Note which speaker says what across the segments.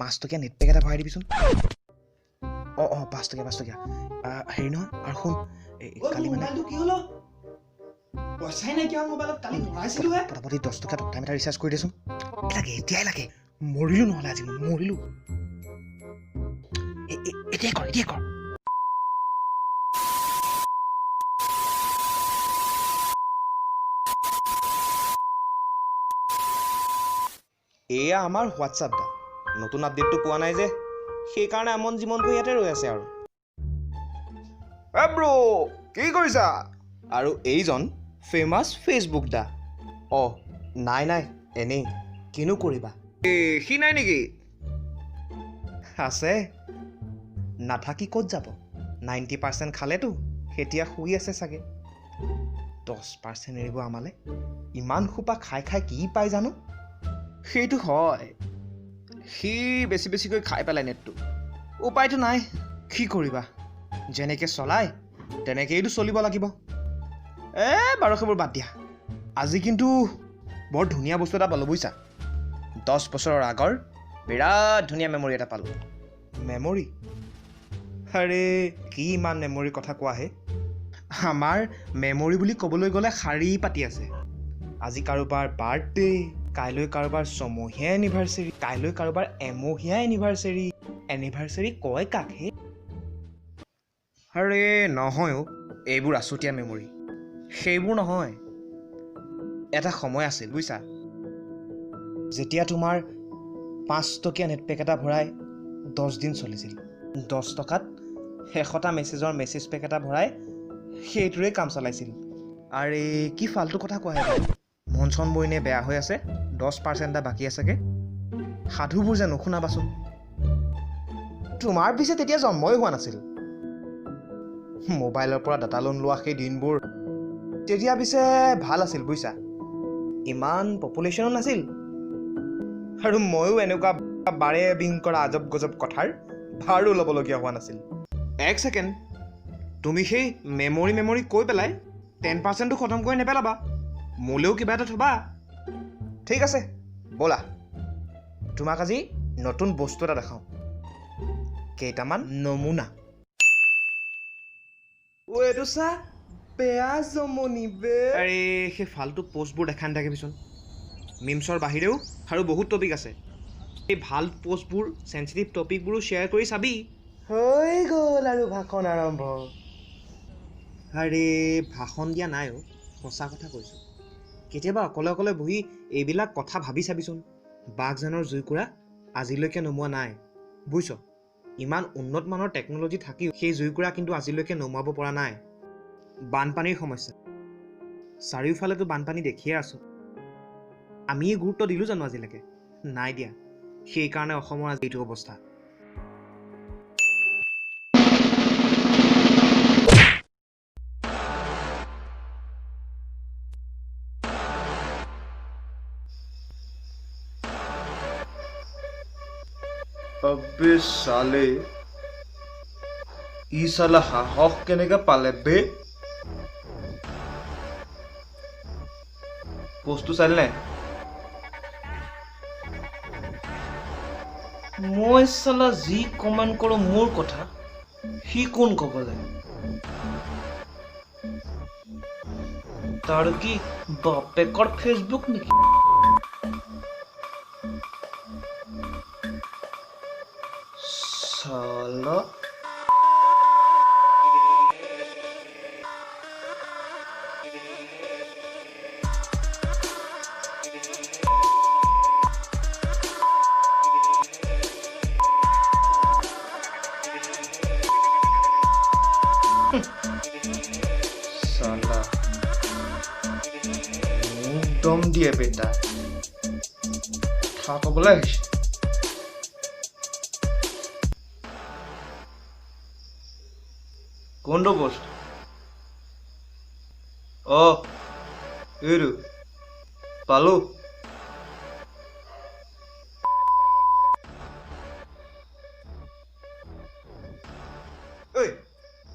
Speaker 1: 5 টকীয়া net pack এটা ভৰাই দিবিচোন অ 5 টকীয়া হেৰি নহয় আৰু শুন কালি মানে
Speaker 2: কি হলো পইচাই নাই কিয় মোবাইলত কালি ভৰাইছিলো হে
Speaker 1: পটাপটি 10 টকা টাইম এটা ৰিচাৰ্জ কৰি দেচোন লাগে এতিয়াই লাগে মৰিলো নহলে আজি মৰিলো এতিয়া কৰ এয়া আমাৰ হোৱাটছআপটা নতুন আপডেটটো পোৱা নাই যে সেইকাৰণে আমন জীৱনটো ইয়াতে ৰৈ আছে আৰু ব্ৰো কি কৰিছা আৰু এইজন ফেমাছ ফেচবুক দা নাই এনেই কিনো কৰিবা সি নাই নেকি আছে নাথাকি ক'ত যাব 90% খালেতো এতিয়া শুই আছে চাগে 10% এৰিব আমালে ইমান খোপা খাই কি পাই জানো সেইটো হয় সি বেছিকৈ খাই পেলাই নেটটো উপায়টো নাই কি কৰিবা যেনেকৈ চলাই তেনেকৈতো চলিব লাগিব বাৰু সেইবোৰ বাদ দিয়া আজি কিন্তু বৰ ধুনীয়া বস্তু এটা পালোঁ বুজিছা 10 বছৰৰ আগৰ বিৰাট ধুনীয়া মেমৰি এটা পালোঁ মেমৰি আৰে কি ইমান মেমৰিৰ কথা কোৱা হে আমাৰ মেমৰি বুলি ক'বলৈ গ'লে শাৰী পাতি আছে আজি কাৰোবাৰ বাৰ্থডে কাইলৈ কাৰোবাৰ ছমহীয়া এনিভাৰ্চেৰী কাইলৈ কাৰোবাৰ এমহীয়া এনিভাৰ্চেৰী কয় কাক হে আৰে নহয় এইবোৰ আছুতীয়া মেমৰি সেইবোৰ নহয় এটা সময় আছিল বুজিছা যেতিয়া তোমাৰ 5 টকীয়া নেট পেক এটা ভৰাই 10 দিন চলিছিল 10 টকাত 100টা মেছেজৰ মেছেজ পেক এটা ভৰাই সেইটোৰে কাম চলাইছিল আৰে কি ফাল্টু কথা কোৱা হে মন চন বইনে বেয়া হৈ আছে 10% এটা বাকী আছেগে সাধুবোৰ যে নুশুনাবাচোন তোমাৰ পিছে তেতিয়া জন্মই হোৱা নাছিল মোবাইলৰ পৰা ডাটা লোন লোৱা সেই দিনবোৰ তেতিয়া পিছে ভাল আছিল বুজিছা ইমান পপুলেশ্যনো নাছিল আৰু ময়ো এনেকুৱা বাৰে বিং কৰা আজব গজব কথাৰ ভাৰো ল'বলগীয়া হোৱা নাছিল এক ছেকেণ্ড তুমি সেই মেমৰি কৈ পেলাই 10%টো খতম কৰি নেপেলাবা মোলেও কিবা এটা থবা ঠিক আছে ব'লা তোমাক আজি নতুন বস্তু এটা দেখাওঁ কেইটামান নমুনা এইটো চা বেয়া জমনি বে আৰে সেই ফাল্টু পোষ্টবোৰ দেখা নাথাকিবিচোন মিমছৰ বাহিৰেও আৰু বহুত টপিক আছে এই ভাল পোষ্টবোৰ চেঞ্চিটিভ টপিকবোৰো শ্বেয়াৰ কৰি চাবি হৈ গ'ল আৰু ভাষণ আৰম্ভ আৰে ভাষণ দিয়া নাই সঁচা কথা কৈছোঁ কেতিয়াবা অকলে বহি এইবিলাক কথা ভাবি চাবিচোন বাঘজানৰ জুইকুৰা আজিলৈকে নমোৱা নাই বুজিছ ইমান উন্নত মানৰ টেকন'লজি থাকিও সেই জুইকুৰা কিন্তু আজিলৈকে নমোৱাব পৰা নাই বানপানীৰ সমস্যা চাৰিওফালেতো বানপানী দেখিয়ে আছোঁ আমি গুৰুত্ব দিলোঁ জানো আজিলৈকে নাই দিয়া সেইকাৰণে অসমৰ আজি এইটো অৱস্থা
Speaker 3: अबे साले ई साला साहस केनेके पाले बे पोस्टটো চালি নাই মই সালা যি কমেন্ট কৰো মোৰ কথা সি কোন কবলে তাৰ কি বাপেকৰ ফেসবুক নেকি साला साला दम दिए बेटा था कबले কোনটো পোষ্ট এইটো পালো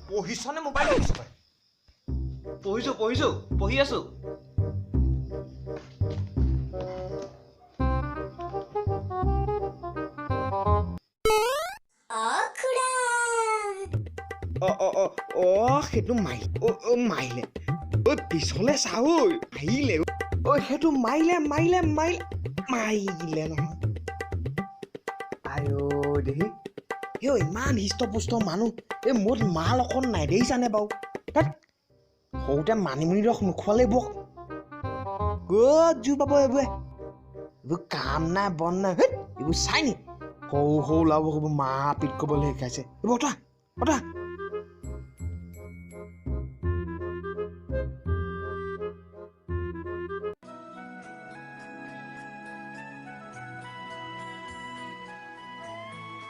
Speaker 1: পঢ়িছনে মোবাইল দেখিছ তই
Speaker 3: পঢ়ি আছো
Speaker 1: সেইটো মাৰিলে পিছলে চা ঐ আহিলে সেইটো মাৰিলে নহয় আইঅ দেহি ইমান হৃষ্টপুষ্ট মানুহ এই মোৰ মাল অকণ নাই দেখিছানে বাৰু তাত সৰুতে মানিমুনি ৰস নোখোৱালে বক ক'ত জোৰ পাব এইবোৰে কাম নাই বন নাই এইবোৰ চাই নি সৰু লাভ মাৰপিট কৰিবলৈ শিকাইছে এইবোৰ অটা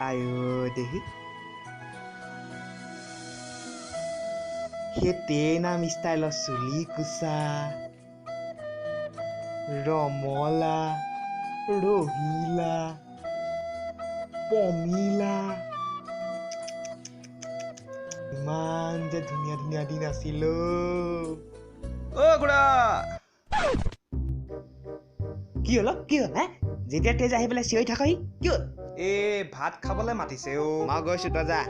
Speaker 1: আইঅ দেহি সেই তেনাম ষ্টাইলৰ চুলি কোচা ৰমলা ৰহিলা পমিলা ইমান যে ধুনীয়া দিন আছিল খুৰা কি হ'ল হে যেতিয়া তেজ আহি পেলাই চিঞৰি থাকহি কি হ'ল ভাত খাবলৈ মাতিছে মই গৈছো তই যা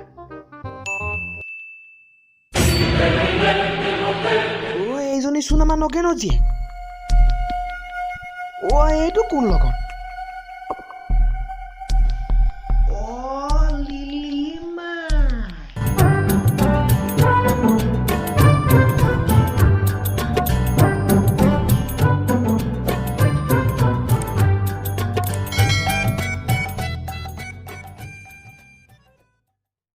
Speaker 1: এইজনী চোন আমাৰ নগেনৰ জীয়েক এইটো কোন লগত